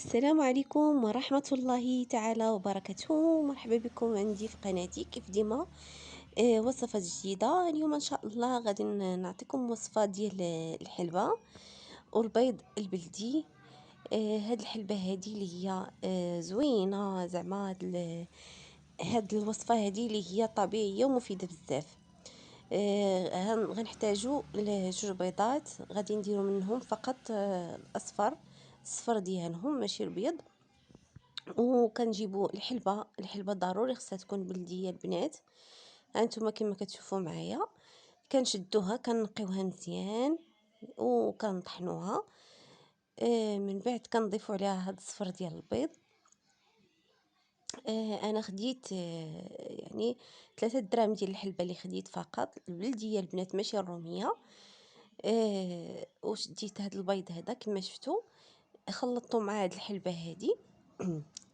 السلام عليكم ورحمة الله تعالى وبركاته. مرحبا بكم عندي في قناتي كيف ديما. وصفة جديدة اليوم ان شاء الله غادي نعطيكم وصفة ديال الحلوى والبيض البلدي. هاد الحلبة هادي اللي هي زوينة زعما هاد الوصفة هادي اللي هي طبيعية ومفيدة بزاف. غنحتاجو لجوج بيضات، غادي نديرو منهم فقط الاصفر، الصفر ديالهم ماشي البيض. وكنجيبو الحلبة ضروري خصها تكون بلديه البنات. هانتوما كما كتشوفوا معايا كنشدوها كنقيوها مزيان وكنطحنوها. من بعد كنضيفوا عليها هاد الصفر ديال البيض. انا خديت يعني 3 دراهم ديال الحلبة اللي خديت فقط البلديه البنات ماشي الروميه. وشديت هاد البيض هذا كما شفتوا، خلطته مع هاد الحلبة هادي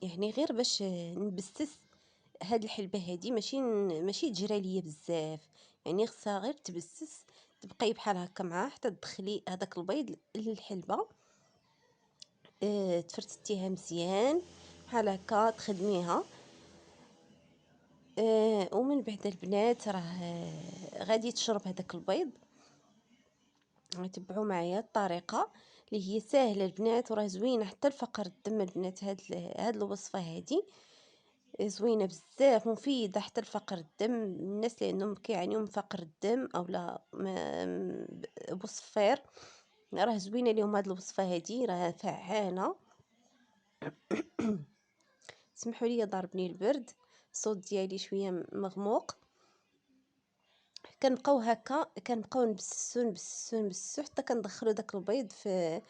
يعني غير باش نبسس هاد الحلبة هادي ماشي تجرى ليا بزاف، يعني خصها غير تبسس تبقاي بحال هكا معاه حتى تدخلي هذاك البيض للحلبة. تفرتيها مزيان بحال هكا تخدميها. ومن بعد البنات راه غادي تشرب هذاك البيض. تبعوا معايا الطريقه اللي هي سهله البنات وراه زوينه حتى لفقر الدم البنات. هاد الوصفه هادي زوينه بزاف مفيده حتى لفقر الدم. الناس اللي عندهم كيعانيو من فقر الدم او لا بوصفير راه زوينه ليهم هاد الوصفه هادي، راه فعانه. سمحوا لي ضربني البرد، الصوت ديالي شويه مغموق. كنبقاو نبسسو حتى كندخلو داك البيض في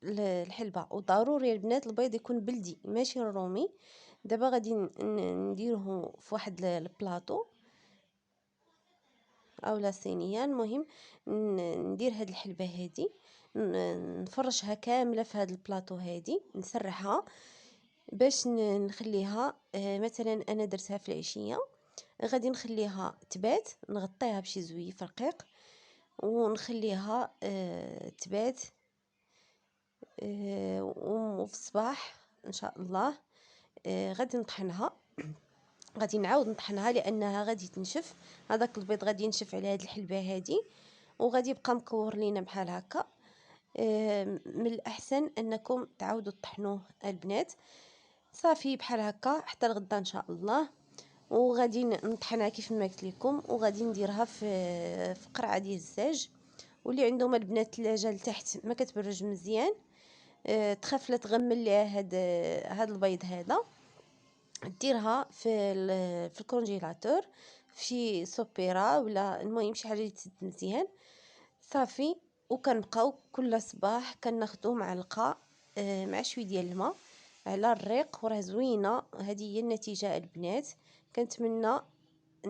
الحلبة. وضروري البنات البيض يكون بلدي ماشي الرومي. دابا غادي نديروه في واحد البلاطو اولا صينيه. المهم ندير هاد الحلبة هادي نفرشها كامله في هاد البلاطو هادي، نسرحها باش نخليها. مثلا انا درتها في العشيه، غادي نخليها تبات، نغطيها بشي زويف رقيق ونخليها تبات. وفي الصباح ان شاء الله غادي نطحنها، غادي نعاود نطحنها لانها غادي تنشف. هذاك البيض غادي ينشف على هاد الحلبة هادي وغادي يبقى مكور لينا بحال هكا. من الاحسن انكم تعاودوا تطحنوه البنات. صافي بحال هكا حتى الغدا ان شاء الله. وغادي نطحنها كيف ما قلت لكم، وغادي نديرها في قرعه ديال الزاج. واللي عندهم البنات الثلاجه لتحت ما كتبرج مزيان، تخاف لا تغمل ليها هاد البيض هذا، ديرها في الكونجيلاتور في شي سوبيرا ولا المهم شي حاجه اللي تسد مزيان. صافي. وكنبقاو كل صباح كناخذوا معلقه مع شويه ديال الماء على الريق، وراه زوينه. هذه هي النتيجه البنات. كنتمنى